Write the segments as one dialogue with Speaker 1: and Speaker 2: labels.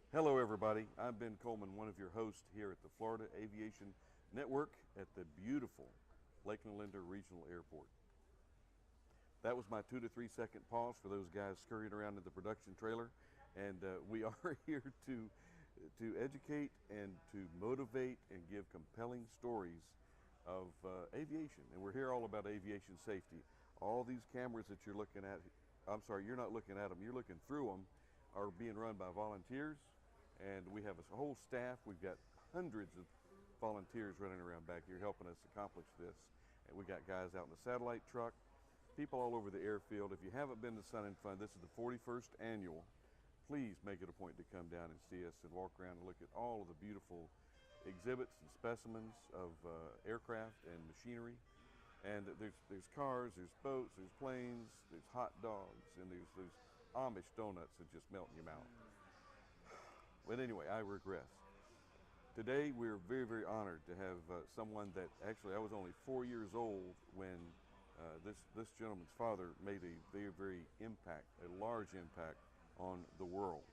Speaker 1: Hello, everybody. I'm Ben Coleman, one of your hosts here at the Florida Aviation Network at the beautiful Lakeland Linder Regional Airport. That was my 2 to 3 second pause for those guys scurrying around in the production trailer, and we are here to educate and to motivate and give compelling stories of aviation. And we're here all about aviation safety. All these cameras that you're looking at, I'm sorry, you're not looking at them, you're looking through them, are being run by volunteers, and we have a whole staff. We've got hundreds of volunteers running around back here helping us accomplish this. And we got guys out in the satellite truck, people all over the airfield. If you haven't been to Sun and Fun, this is the 41st annual. Please make it a point to come down and see us and walk around and look at all of the beautiful exhibits and specimens of aircraft and machinery. And there's cars, there's boats, there's planes, there's hot dogs, and there's Amish donuts that just melt in your mouth. But anyway, I regress. Today we're very, very honored to have someone that actually I was only 4 years old when this gentleman's father made a very, very large impact on the world.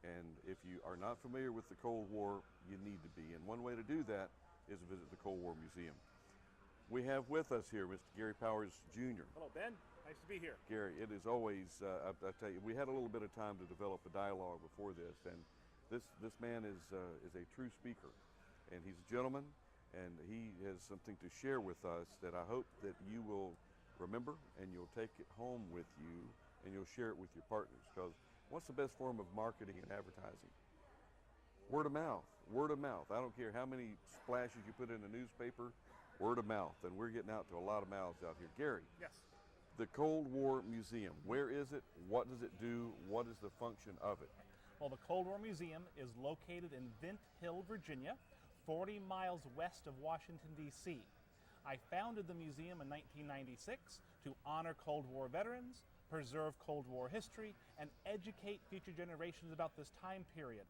Speaker 1: And if you are not familiar with the Cold War, you need to be. And one way to do that is visit the Cold War Museum. We have with us here Mr. Gary Powers, Jr.
Speaker 2: Hello, Ben. Nice to be here.
Speaker 1: Gary, it is always, I tell you, we had a little bit of time to develop a dialogue before this, and this man is a true speaker, and he's a gentleman, and he has something to share with us that I hope that you will remember, and you'll take it home with you, and you'll share it with your partners, because what's the best form of marketing and advertising? Word of mouth. Word of mouth. I don't care how many splashes you put in a newspaper, word of mouth, and we're getting out to a lot of mouths out here. Gary.
Speaker 2: Yes.
Speaker 1: The Cold War Museum, where is it? What does it do? What is the function of it?
Speaker 2: Well, the Cold War Museum is located in Vint Hill, Virginia, 40 miles west of Washington, D.C. I founded the museum in 1996 to honor Cold War veterans, preserve Cold War history, and educate future generations about this time period.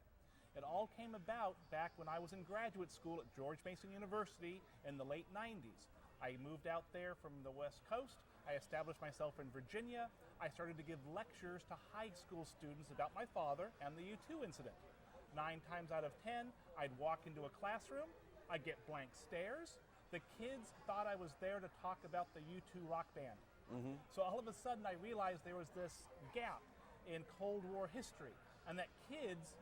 Speaker 2: It all came about back when I was in graduate school at George Mason University in the late 90s. I moved out there from the West Coast. I established myself in Virginia. I started to give lectures to high school students about my father and the U-2 incident. 9 times out of 10, I'd walk into a classroom, I'd get blank stares. The kids thought I was there to talk about the U-2 rock band. Mm-hmm. So all of a sudden I realized there was this gap in Cold War history, and that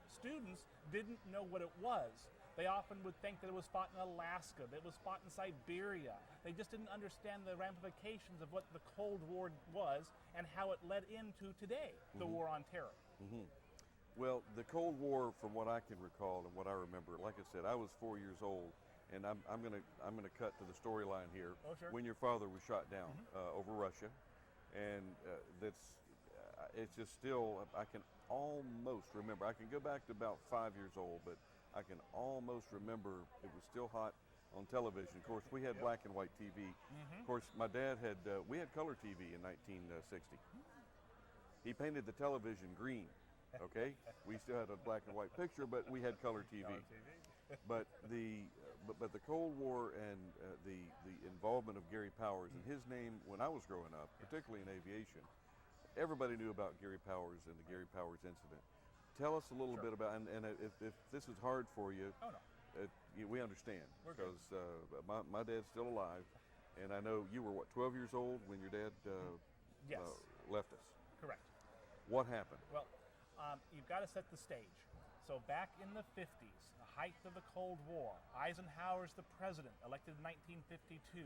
Speaker 2: students didn't know what it was. They often would think that it was fought in Alaska, that it was fought in Siberia. They just didn't understand the ramifications of what the Cold War was and how it led into today, the
Speaker 1: Mm-hmm.
Speaker 2: war on terror.
Speaker 1: Mm-hmm. Well, the Cold War, from what I can recall and what I remember, like I said, I was 4 years old, and I'm gonna cut to the storyline here.
Speaker 2: Oh, sure.
Speaker 1: When your father was shot down
Speaker 2: Mm-hmm.
Speaker 1: over Russia, and it's just still, I can almost remember. I can go back to about 5 years old, but I can almost remember it was still hot on television. Of course, we had black and white TV.
Speaker 2: Mm-hmm.
Speaker 1: Of course, my dad we had color TV in 1960. He painted the television green, okay? We still had a black and white picture, but we had color TV. But the Cold War and the involvement of Gary Powers and his name when I was growing up, particularly in aviation, everybody knew about Gary Powers and the Gary Powers incident. Tell us a little bit about, and if this is hard for you, we understand, because my dad's still alive, and I know you were, 12 years old when your dad
Speaker 2: Yes.
Speaker 1: Left us.
Speaker 2: Correct.
Speaker 1: What happened?
Speaker 2: Well, you've got to set the stage. So back in the 50s, the height of the Cold War, Eisenhower's the president, elected in 1952.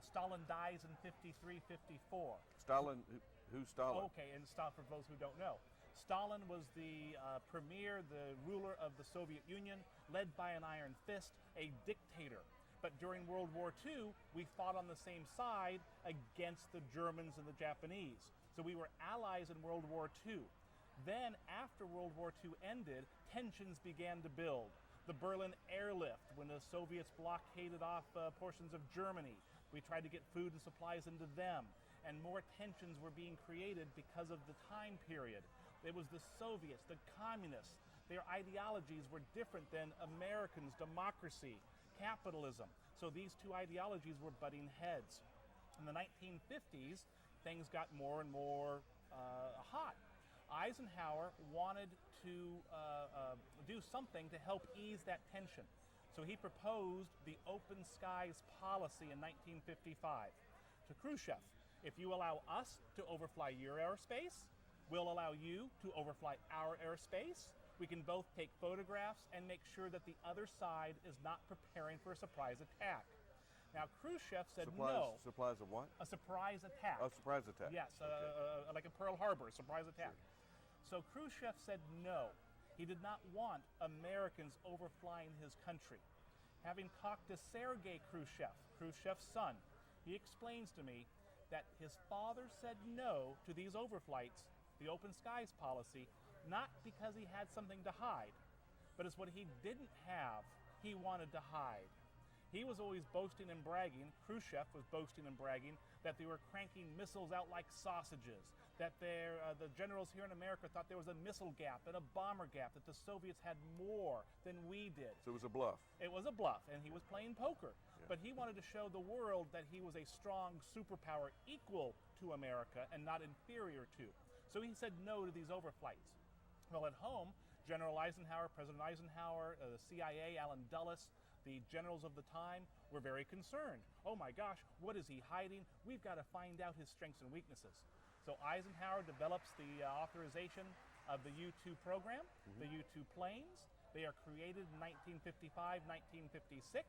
Speaker 2: Stalin dies in 53, 54.
Speaker 1: Stalin, who's Stalin?
Speaker 2: Okay, and stop for those who don't know. Stalin was the premier, the ruler of the Soviet Union, led by an iron fist, a dictator. But during World War II, we fought on the same side against the Germans and the Japanese. So we were allies in World War II. Then, after World War II ended, tensions began to build. The Berlin airlift, when the Soviets blockaded off portions of Germany, we tried to get food and supplies into them. And more tensions were being created because of the time period. It was the Soviets, the communists. Their ideologies were different than Americans, democracy, capitalism. So these two ideologies were butting heads. In the 1950s, things got more and more hot. Eisenhower wanted to do something to help ease that tension. So he proposed the open skies policy in 1955 to Khrushchev. If you allow us to overfly your airspace, we'll allow you to overfly our airspace. We can both take photographs and make sure that the other side is not preparing for a surprise attack. Now, Khrushchev said no.
Speaker 1: Supplies of what?
Speaker 2: A surprise attack.
Speaker 1: A surprise attack.
Speaker 2: Yes,
Speaker 1: Okay.
Speaker 2: like a Pearl Harbor, a surprise attack. So Khrushchev said no. He did not want Americans overflying his country. Having talked to Sergei Khrushchev, Khrushchev's son, he explains to me that his father said no to these overflights, the open skies policy, not because he had something to hide, but it's what he didn't have he wanted to hide. He was always boasting and bragging, Khrushchev was boasting and bragging, that they were cranking missiles out like sausages, that the generals here in America thought there was a missile gap and a bomber gap, that the Soviets had more than we did.
Speaker 1: So it was a bluff.
Speaker 2: It was a bluff, and he was playing poker.
Speaker 1: Yeah.
Speaker 2: But he wanted to show the world that he was a strong superpower equal to America and not inferior to. So he said no to these overflights. Well, at home, General Eisenhower, President Eisenhower, the CIA, Allen Dulles, the generals of the time were very concerned. Oh my gosh, what is he hiding? We've got to find out his strengths and weaknesses. So Eisenhower develops the authorization of the U-2 program, the U-2 planes. They are created in 1955, 1956.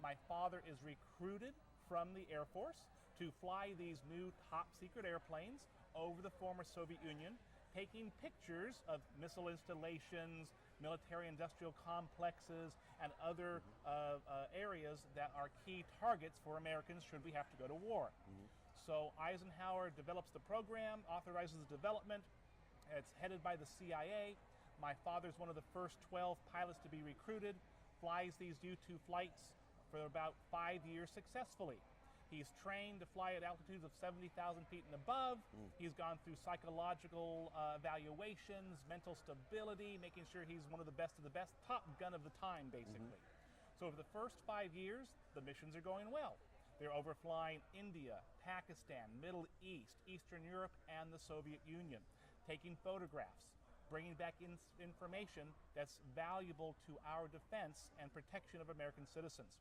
Speaker 2: My father is recruited from the Air Force to fly these new top secret airplanes over the former Soviet Union, taking pictures of missile installations, military-industrial complexes, and other areas that are key targets for Americans should we have to go to war. So Eisenhower develops the program, authorizes the development. It's headed by the CIA. My father's one of the first 12 pilots to be recruited, flies these U-2 flights for about 5 years successfully. He's trained to fly at altitudes of 70,000 feet and above. He's gone through psychological evaluations, mental stability, making sure he's one of the best, top gun of the time, basically. So over the first 5 years, the missions are going well. They're overflying India, Pakistan, Middle East, Eastern Europe, and the Soviet Union, taking photographs, bringing back information that's valuable to our defense and protection of American citizens.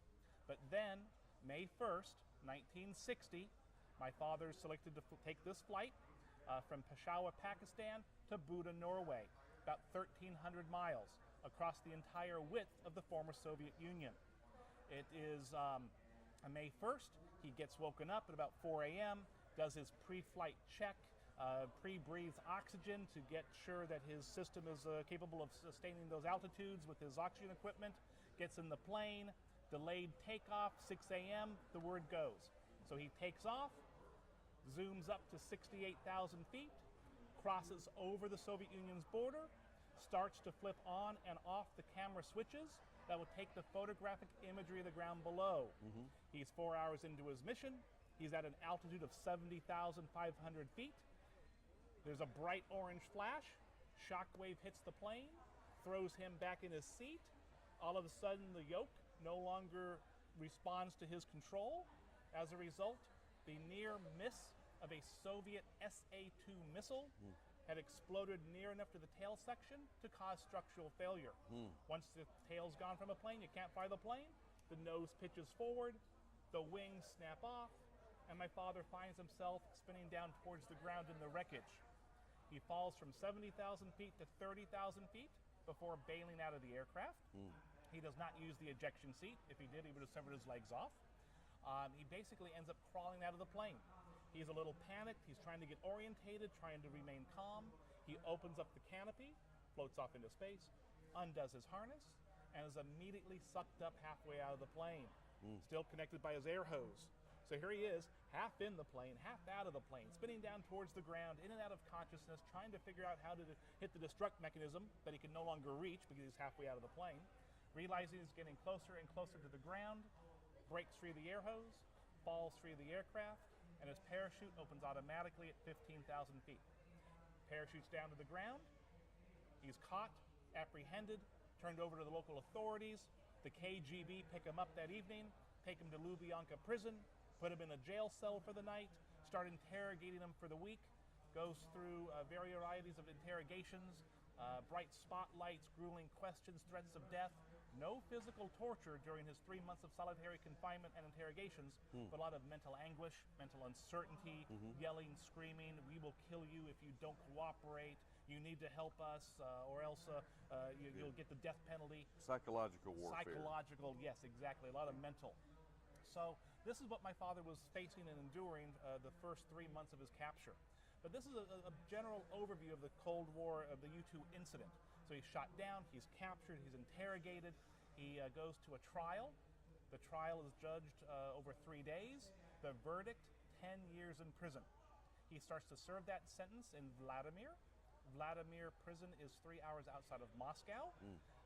Speaker 2: But then, May 1st, 1960, my father is selected to take this flight from Peshawar, Pakistan to Buda, Norway, about 1,300 miles across the entire width of the former Soviet Union. It is May 1st. He gets woken up at about 4 a.m., does his pre-flight check, pre-breathes oxygen to get sure that his system is capable of sustaining those altitudes with his oxygen equipment, gets in the plane, delayed takeoff, 6 a.m., the word goes. So he takes off, zooms up to 68,000 feet, crosses over the Soviet Union's border, starts to flip on and off the camera switches that will take the photographic imagery of the ground below. He's 4 hours into his mission. He's at an altitude of 70,500 feet. There's a bright orange flash. Shockwave hits the plane, throws him back in his seat. All of a sudden, the yoke no longer responds to his control. As a result, the near miss of a Soviet SA-2 missile had exploded near enough to the tail section to cause structural failure. Once the tail's gone from a plane, you can't fly the plane. The nose pitches forward, the wings snap off, and my father finds himself spinning down towards the ground in the wreckage. He falls from 70,000 feet to 30,000 feet before bailing out of the aircraft. He does not use the ejection seat. If he did, he would have severed his legs off. He basically ends up crawling out of the plane. He's a little panicked. He's trying to get orientated, trying to remain calm. He opens up the canopy, floats off into space, undoes his harness, and is immediately sucked up halfway out of the plane, still connected by his air hose. So here he is, half in the plane, half out of the plane, spinning down towards the ground, in and out of consciousness, trying to figure out how to hit the destruct mechanism that he can no longer reach because he's halfway out of the plane. Realizing he's getting closer and closer to the ground, breaks free of the air hose, falls free of the aircraft, and his parachute opens automatically at 15,000 feet. Parachutes down to the ground. He's caught, apprehended, turned over to the local authorities. The KGB pick him up that evening, take him to Lubyanka prison, put him in a jail cell for the night, start interrogating him for the week. Goes through varieties of interrogations, bright spotlights, grueling questions, threats of death. No physical torture during his 3 months of solitary confinement and interrogations, but a lot of mental anguish, mental uncertainty, yelling, screaming, "We will kill you if you don't cooperate. You need to help us, or else you'll get the death penalty."
Speaker 1: Psychological warfare.
Speaker 2: Psychological, yes, exactly. A lot of mental. So this is what my father was facing and enduring the first 3 months of his capture. But this is a general overview of the Cold War, of the U-2 incident. So he's shot down, he's captured, he's interrogated, he goes to a trial. The trial is judged over 3 days. The verdict, 10 years in prison. He starts to serve that sentence in Vladimir. Vladimir prison is 3 hours outside of Moscow.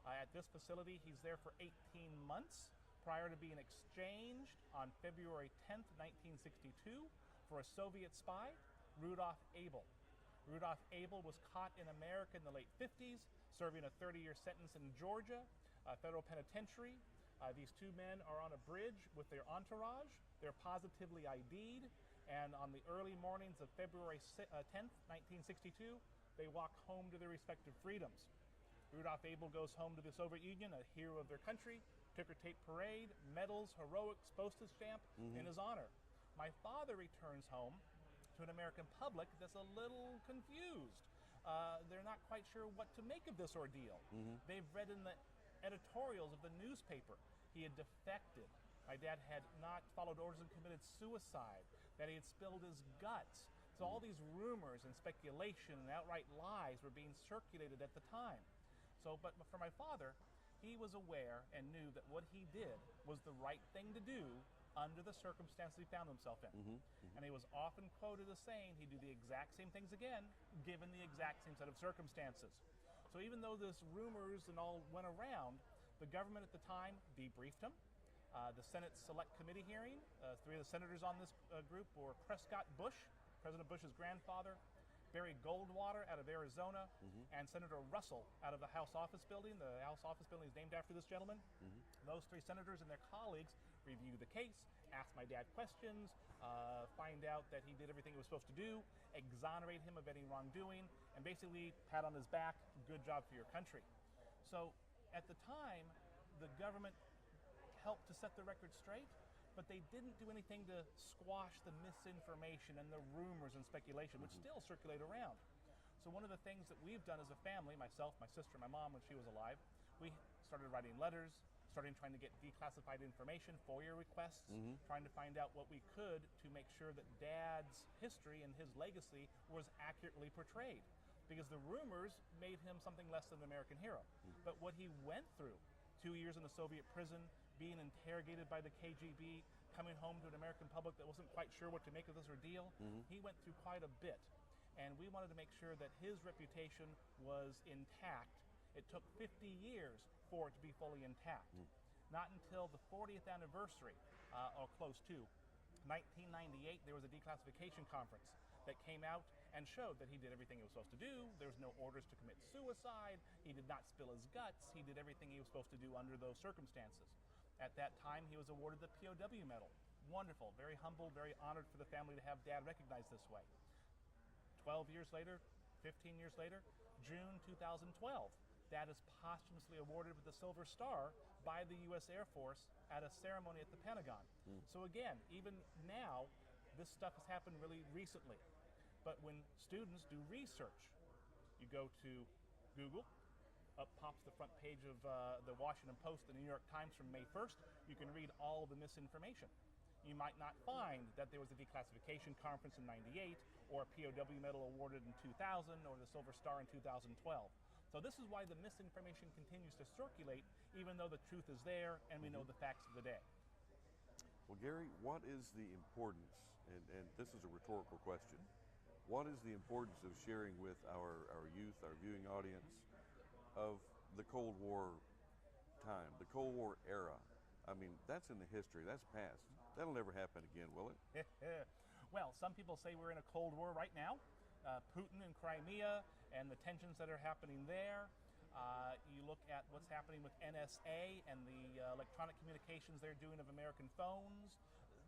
Speaker 2: At this facility, he's there for 18 months prior to being exchanged on February 10th, 1962 for a Soviet spy, Rudolf Abel. Rudolf Abel was caught in America in the late 50s, serving a 30-year sentence in Georgia, federal penitentiary. These two men are on a bridge with their entourage. They're positively ID'd, and on the early mornings of February 10th, 1962, they walk home to their respective freedoms. Rudolf Abel goes home to the Soviet Union, a hero of their country, ticker tape parade, medals, heroics, postage stamp in his honor. My father returns home to an American public that's a little confused. They're not quite sure what to make of this ordeal. They've read in the editorials of the newspaper he had defected. My dad had not followed orders and committed suicide, that he had spilled his guts. So all these rumors and speculation and outright lies were being circulated at the time. So, but for my father, he was aware and knew that what he did was the right thing to do under the circumstances he found himself in. And he was often quoted as saying he'd do the exact same things again, given the exact same set of circumstances. So even though this rumors and all went around, the government at the time debriefed him. The Senate Select Committee hearing, 3 of the senators on this group were Prescott Bush, President Bush's grandfather, Barry Goldwater out of Arizona, and Senator Russell out of the House Office Building. The House Office Building is named after this gentleman. Those 3 senators and their colleagues review the case, ask my dad questions, find out that he did everything he was supposed to do, exonerate him of any wrongdoing, and basically pat on his back, good job for your country. So at the time, the government helped to set the record straight, but they didn't do anything to squash the misinformation and the rumors and speculation, which still circulate around. So one of the things that we've done as a family, myself, my sister, my mom when she was alive, we started writing letters, starting trying to get declassified information, FOIA requests, trying to find out what we could to make sure that Dad's history and his legacy was accurately portrayed. Because the rumors made him something less than an American hero. But what he went through, 2 years in a Soviet prison, being interrogated by the KGB, coming home to an American public that wasn't quite sure what to make of this ordeal, he went through quite a bit. And we wanted to make sure that his reputation was intact. It took 50 years for it to be fully intact. Not until the 40th anniversary, or close to, 1998, there was a declassification conference that came out and showed that he did everything he was supposed to do. There was no orders to commit suicide. He did not spill his guts. He did everything he was supposed to do under those circumstances. At that time, he was awarded the POW medal. Wonderful, very humble, very honored for the family to have Dad recognized this way. 12 years later, 15 years later, June 2012, Dad is posthumously awarded with the Silver Star by the U.S. Air Force at a ceremony at the Pentagon. So again, even now, this stuff has happened really recently. But when students do research, you go to Google, up pops the front page of the Washington Post, the New York Times from May 1st. You can read all of the misinformation. You might not find that there was a declassification conference in '98, or a POW medal awarded in 2000, or the Silver Star in 2012. So this is why the misinformation continues to circulate, even though the truth is there and we know the facts of the day.
Speaker 1: Well, Gary, what is the importance, and this is a rhetorical question, what is the importance of sharing with our youth, our viewing audience, of the Cold War time, the Cold War era? I mean, that's in the history, that's past. That'll never happen again, will it?
Speaker 2: Well, some people say we're in a Cold War right now. Putin in Crimea and the tensions that are happening there. You look at what's happening with NSA and the electronic communications they're doing of American phones.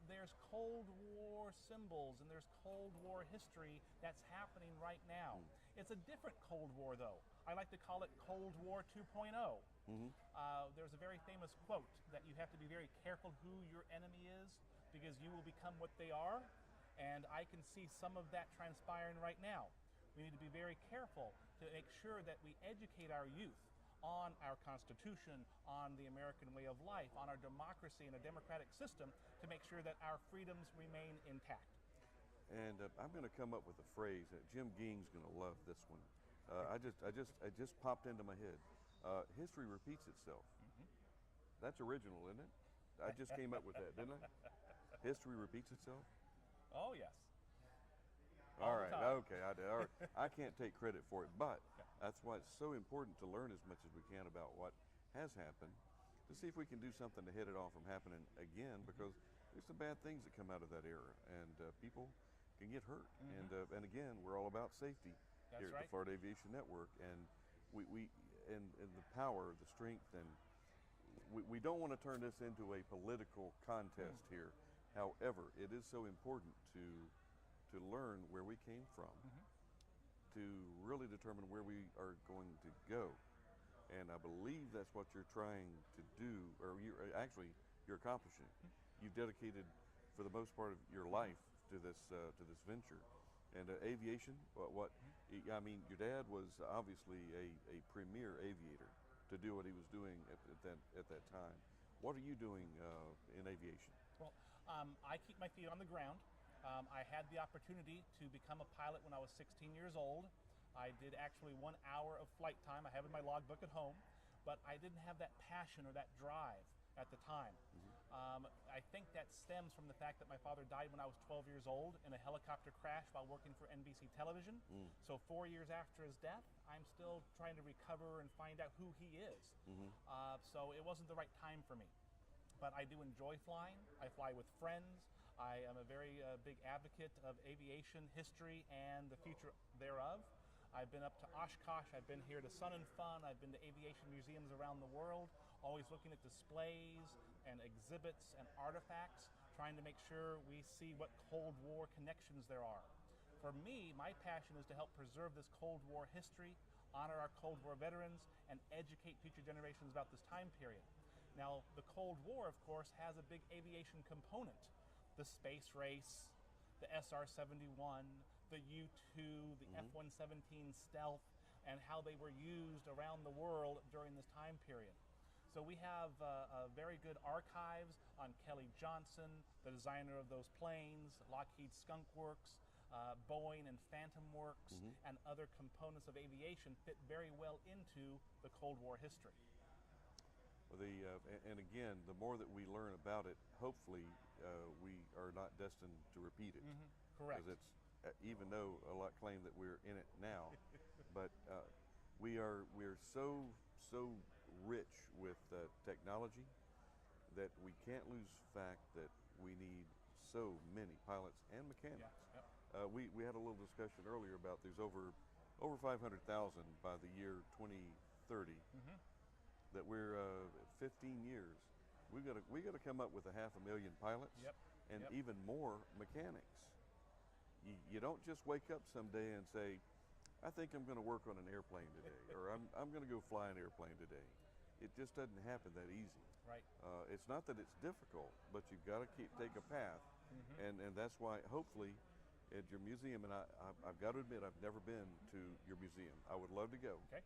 Speaker 2: there's Cold War symbols and there's Cold War history that's happening right now. It's a different Cold War, though. I like to call it Cold War 2.0. There's a very famous quote that you have to be very careful who your enemy is because you will become what they are, and I can see some of that transpiring right now. We need to be very careful to make sure that we educate our youth on our Constitution, on the American way of life, on our democracy and a democratic system to make sure that our freedoms remain intact.
Speaker 1: And I'm going to come up with a phrase that Jim Ging's going to love this one. It just popped into my head. History repeats itself. That's original, isn't it? I just came up with that, didn't I? History repeats itself?
Speaker 2: Oh, yes.
Speaker 1: All right, okay, I did. All right. I can't take credit for it, but that's why it's so important to learn as much as we can about what has happened to see if we can do something to head it off from happening again, because there's some bad things that come out of that era, and people can get hurt. And again, we're all about safety here at the Florida Aviation Network, and and the power, the strength, and we don't want to turn this into a political contest here. However, it is so important to learn where we came from, to really determine where we are going to go. And I believe that's what you're trying to do, or you're accomplishing. You've dedicated, for the most part of your life, to this venture. And aviation, I mean, your dad was obviously a premier aviator to do what he was doing at that time. What are you doing in aviation?
Speaker 2: Well, I keep my feet on the ground. I had the opportunity to become a pilot when I was 16 years old. I did actually 1 hour of flight time. I have it in my logbook at home, but I didn't have that passion or that drive at the time. I think that stems from the fact that my father died when I was 12 years old in a helicopter crash while working for NBC television. So 4 years after his death, I'm still trying to recover and find out who he is. So it wasn't the right time for me. But I do enjoy flying. I fly with friends. I am a very big advocate of aviation history and the future thereof. I've been up to Oshkosh. I've been here to Sun and Fun. I've been to aviation museums around the world, always looking at displays and exhibits and artifacts, trying to make sure we see what Cold War connections there are. For me, my passion is to help preserve this Cold War history, honor our Cold War veterans, and educate future generations about this time period. Now, the Cold War, of course, has a big aviation component. The space race, the SR-71, the U-2, the F-117 stealth, and how they were used around the world during this time period. So we have very good archives on Kelly Johnson, the designer of those planes, Lockheed Skunk Works, Boeing and Phantom Works, and other components of aviation fit very well into the Cold War history.
Speaker 1: Well, and again, the more that we learn about it, hopefully we are not destined to repeat it.
Speaker 2: Correct.
Speaker 1: Because it's, even though a lot claim that we're in it now, but we are so rich with technology that we can't lose the fact that we need so many pilots and mechanics. We had a little discussion earlier about there's over 500,000 by the year 2030. That we're 15 years. We got to come up with 500,000 pilots and even more mechanics. You don't just wake up someday and say, I think I'm going to work on an airplane today, or I'm going to go fly an airplane today. It just doesn't happen that easy.
Speaker 2: Right.
Speaker 1: It's not that it's difficult, but you've got to take a path, and that's why hopefully at your museum, and I've got to admit I've never been to your museum. I would love to go.
Speaker 2: Okay.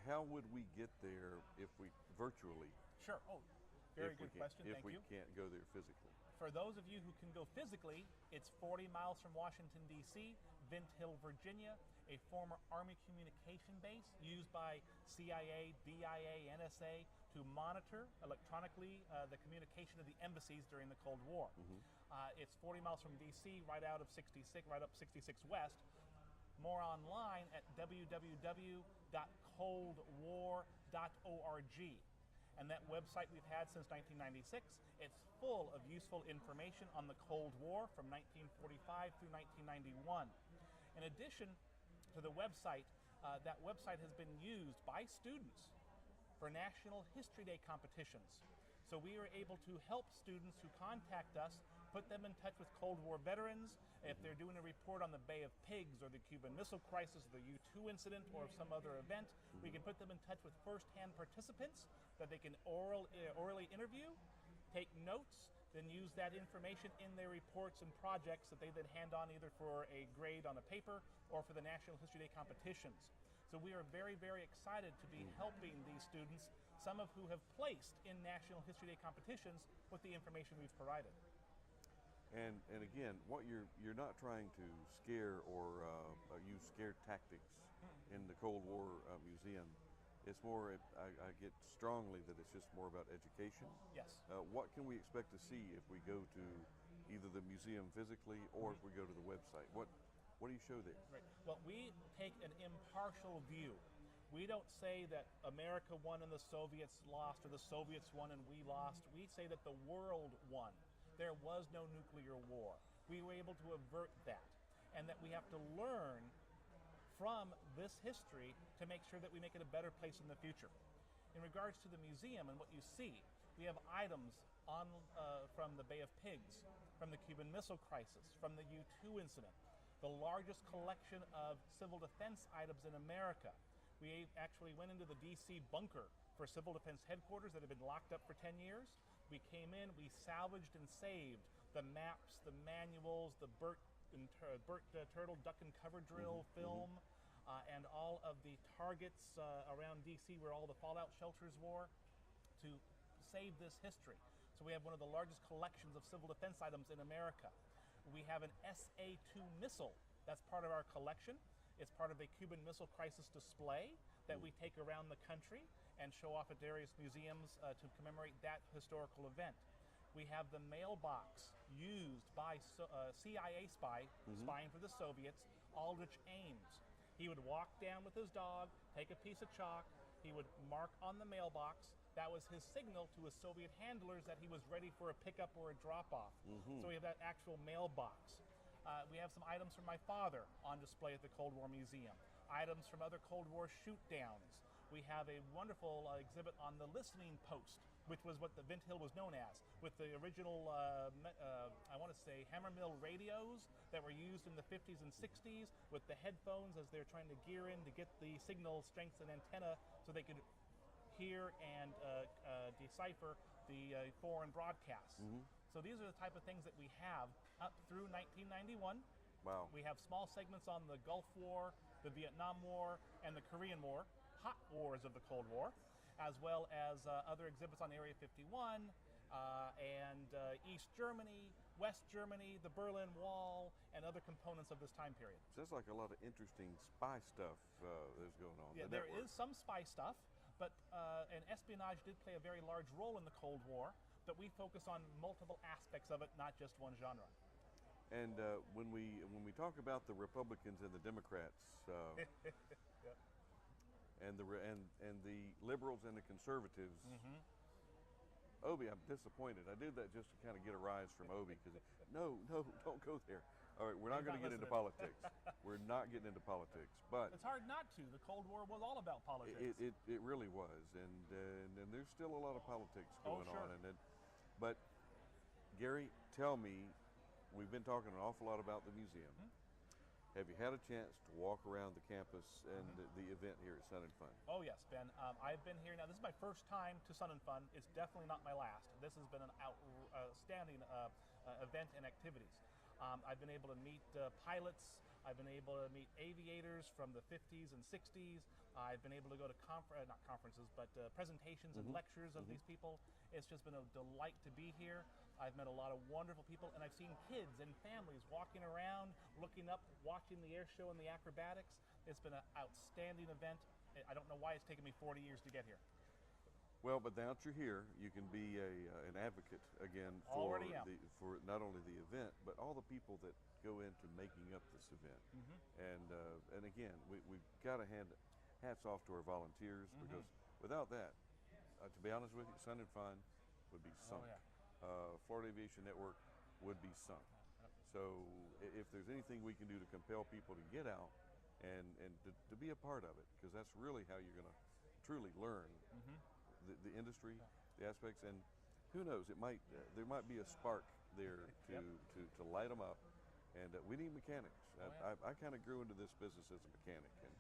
Speaker 1: How would we get there if we virtually?
Speaker 2: Sure. Oh, very good question.
Speaker 1: If
Speaker 2: Thank
Speaker 1: we
Speaker 2: you.
Speaker 1: can't go there physically.
Speaker 2: For those of you who can go physically, it's 40 miles from Washington, D.C., Vint Hill, Virginia, a former Army communication base used by CIA, DIA, NSA to monitor electronically the communication of the embassies during the Cold War. It's 40 miles from D.C., right out of 66, right up 66 West. More online at www.coldwar.org. And that website we've had since 1996, it's full of useful information on the Cold War from 1945 through 1991. In addition to the website, that website has been used by students for National History Day competitions. So we were able to help students who contact us, put them in touch with Cold War veterans. If they're doing a report on the Bay of Pigs or the Cuban Missile Crisis, the U-2 incident, or some other event, we can put them in touch with first-hand participants that they can orally interview, take notes, then use that information in their reports and projects that they then hand on either for a grade on a paper or for the National History Day competitions. So we are very, very excited to be helping these students, some of who have placed in National History Day competitions with the information we've provided.
Speaker 1: And again, what you're not trying to scare or use scare tactics in the Cold War Museum. It's more, I get strongly that it's just more about education.
Speaker 2: Yes.
Speaker 1: What can we expect to see if we go to either the museum physically or if we go to the website? What do you show there?
Speaker 2: Right. Well, we take an impartial view. We don't say that America won and the Soviets lost, or the Soviets won and we lost. We say that the world won. There was no nuclear war. We were able to avert that, and that we have to learn from this history to make sure that we make it a better place in the future. In regards to the museum and what you see, we have items on from the Bay of Pigs, from the Cuban Missile Crisis, from the U-2 incident, the largest collection of civil defense items in America. We actually went into the D.C. bunker for Civil Defense Headquarters that had been locked up for 10 years. We came in, we salvaged and saved the maps, the manuals, the Burt Turtle Duck and Cover Drill film, and all of the targets around D.C. where all the fallout shelters were, to save this history. So we have one of the largest collections of civil defense items in America. We have an SA-2 missile that's part of our collection. It's part of a Cuban Missile Crisis display that we take around the country and show off at various museums to commemorate that historical event. We have the mailbox used by CIA spy, spying for the Soviets, Aldrich Ames. He would walk down with his dog, take a piece of chalk, he would mark on the mailbox. That was his signal to his Soviet handlers that he was ready for a pickup or a drop-off. So we have that actual mailbox. We have some items from my father on display at the Cold War Museum, items from other Cold War shoot-downs. We have a wonderful exhibit on the listening post, which was what the Vint Hill was known as, with the original, I want to say, hammer mill radios that were used in the 50s and 60s, with the headphones as they're trying to gear in to get the signal strength and antenna so they could hear and decipher the foreign broadcasts. So these are the type of things that we have up through 1991.
Speaker 1: Wow.
Speaker 2: We have small segments on the Gulf War, the Vietnam War, and the Korean War, hot wars of the Cold War, as well as other exhibits on Area 51 and East Germany, West Germany, the Berlin Wall, and other components of this time period.
Speaker 1: Sounds like a lot of interesting spy stuff that's going on.
Speaker 2: Yeah, there is some spy stuff, but and espionage did play a very large role in the Cold War, but we focus on multiple aspects of it, not just one genre.
Speaker 1: And when we talk about the Republicans and the Democrats,
Speaker 2: Yep.
Speaker 1: and the liberals and the conservatives, Obi, I'm disappointed. I did that just to kind of get a rise from Obi because no, don't go there. All right, we're not going to get into politics. We're not getting into politics, but
Speaker 2: it's hard not to. The Cold War was all about politics.
Speaker 1: It really was, and there's still a lot of politics going on. But Gary, tell me, we've been talking an awful lot about the museum. Have you had a chance to walk around the campus and the event here at Sun and Fun?
Speaker 2: Oh yes, Ben. I've been here now. This is my first time to Sun and Fun. It's definitely not my last. This has been an outstanding event and activities. I've been able to meet pilots. I've been able to meet aviators from the 50s and 60s. I've been able to go to not conferences, but presentations and lectures of these people. It's just been a delight to be here. I've met a lot of wonderful people, and I've seen kids and families walking around, looking up, watching the air show and the acrobatics. It's been an outstanding event. I don't know why it's taken me 40 years to get here.
Speaker 1: Well, but now that you're here, you can be an advocate again for not only the event, but all the people that go into making up this event. And again, we've got to hand hats off to our volunteers because without that, to be honest with you, Sun and Fun would be sunk. Florida Aviation Network would be sunk. So if there's anything we can do to compel people to get out and to be a part of it, because that's really how you're going to truly learn the industry, the aspects. And who knows? It might there might be a spark there to light them up, and we need mechanics. I kind of grew into this business as a mechanic, and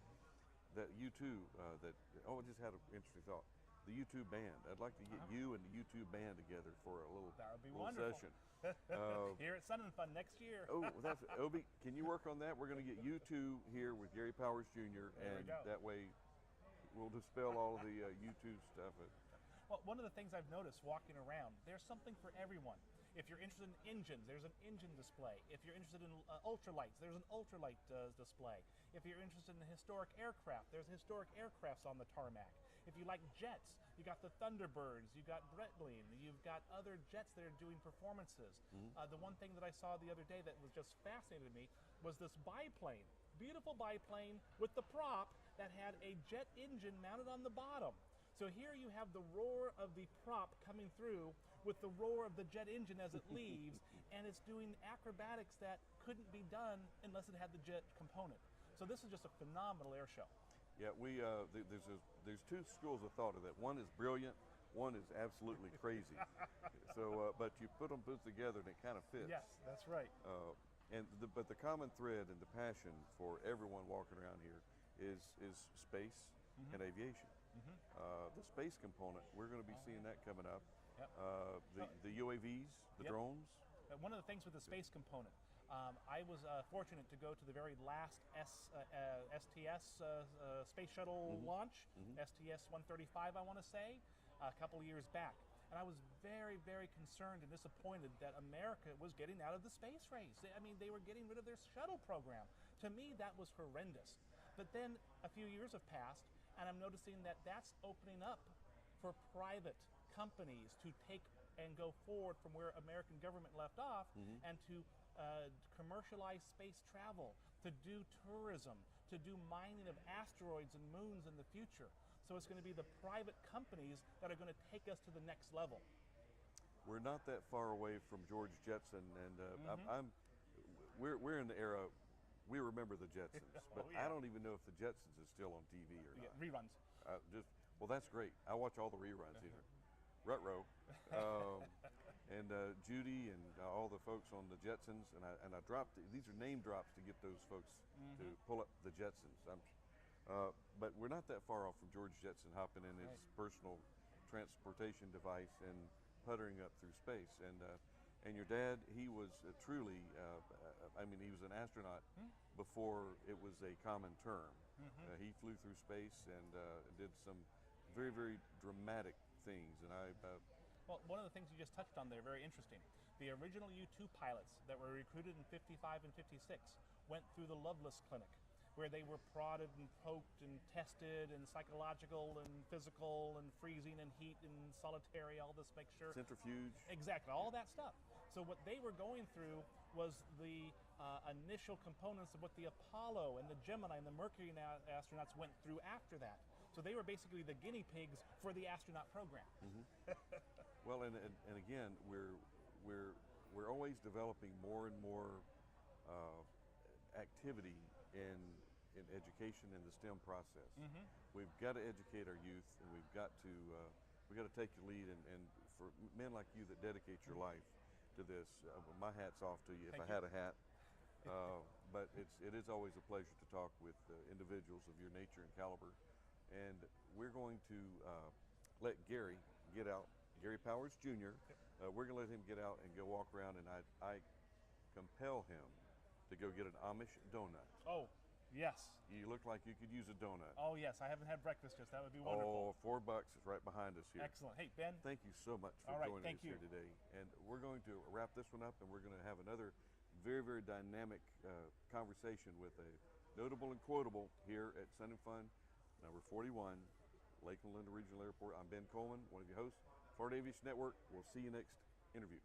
Speaker 1: that U2 that I just had an interesting thought. The U2 band. I'd like to get you and the U2 band together for a little,
Speaker 2: That would be
Speaker 1: little
Speaker 2: wonderful.
Speaker 1: session.
Speaker 2: Here at Sun and Fun next year.
Speaker 1: Oh, that's Obi. Can you work on that? We're going to get U2 here with Gary Powers Jr.
Speaker 2: There we
Speaker 1: and
Speaker 2: go.
Speaker 1: that way we'll dispel all of the U2 stuff.
Speaker 2: Well, one of the things I've noticed walking around, there's something for everyone. If you're interested in engines, there's an engine display. If you're interested in ultralights, there's an ultralight display. If you're interested in historic aircraft, there's historic aircrafts on the tarmac. If you like jets, you got the Thunderbirds, you got Breitling, you've got other jets that are doing performances. The one thing that I saw the other day that was just fascinated me was this biplane, beautiful biplane with the prop that had a jet engine mounted on the bottom. So here you have the roar of the prop coming through with the roar of the jet engine as it leaves, and it's doing acrobatics that couldn't be done unless it had the jet component. So this is just a phenomenal air show.
Speaker 1: Yeah, there's two schools of thought of that. One is brilliant, one is absolutely crazy. So, but you put them both together and it kind of fits.
Speaker 2: Yes, that's right.
Speaker 1: But the common thread and the passion for everyone walking around here is space and aviation. The space component, we're going to be seeing that coming up.
Speaker 2: Yep.
Speaker 1: The UAVs, the drones.
Speaker 2: One of the things with the space component, I was fortunate to go to the very last STS space shuttle launch, STS-135 I want to say, a couple of years back. And I was very, very concerned and disappointed that America was getting out of the space race. I mean, they were getting rid of their shuttle program. To me, that was horrendous. But then a few years have passed, and I'm noticing that that's opening up for private companies to take and go forward from where American government left off and to commercialize space travel, to do tourism, to do mining of asteroids and moons in the future. So it's going to be the private companies that are going to take us to the next level.
Speaker 1: We're not that far away from George Jetson, and we're in the era. We remember the Jetsons, but I don't even know if the Jetsons is still on TV or not.
Speaker 2: Reruns.
Speaker 1: Well, that's great. I watch all the reruns here. Rutro, and Judy and all the folks on the Jetsons, and I dropped. These are name drops to get those folks to pull up the Jetsons. But we're not that far off from George Jetson hopping in his personal transportation device and puttering up through space. And your dad, he was truly. I mean, he was an astronaut before it was a common term. He flew through space and did some very, very dramatic things. And
Speaker 2: well, one of the things you just touched on there, very interesting. The original U-2 pilots that were recruited in 55 and 56 went through the Loveless Clinic, where they were prodded and poked and tested and psychological and physical and freezing and heat and solitary, all this make sure.
Speaker 1: Centrifuge.
Speaker 2: Exactly, all that stuff. So what they were going through was the initial components of what the Apollo and the Gemini and the Mercury astronauts went through after that. So they were basically the guinea pigs for the astronaut program.
Speaker 1: Well, and again, we're always developing more and more activity in education in the STEM process. We've got to educate our youth, and we've got to take the lead. And for men like you that dedicate your life to this, my hat's off to you. If I had a hat. But it is always a pleasure to talk with individuals of your nature and caliber. And we're going to let Gary get out, Gary Powers Jr. We're going to let him get out and go walk around, and I compel him to go get an Amish donut.
Speaker 2: Oh, yes.
Speaker 1: You look like you could use a donut.
Speaker 2: Oh, yes. I haven't had breakfast just. That would be wonderful.
Speaker 1: Oh, $4 is right behind us here.
Speaker 2: Excellent. Hey, Ben.
Speaker 1: Thank you so much for joining us here today. And we're going to wrap this one up, and we're going to have another very, very dynamic conversation with a notable and quotable here at Sun and Fun, number 41, Lakeland Linda Regional Airport. I'm Ben Coleman, one of your hosts, Florida Aviation Network. We'll see you next interview.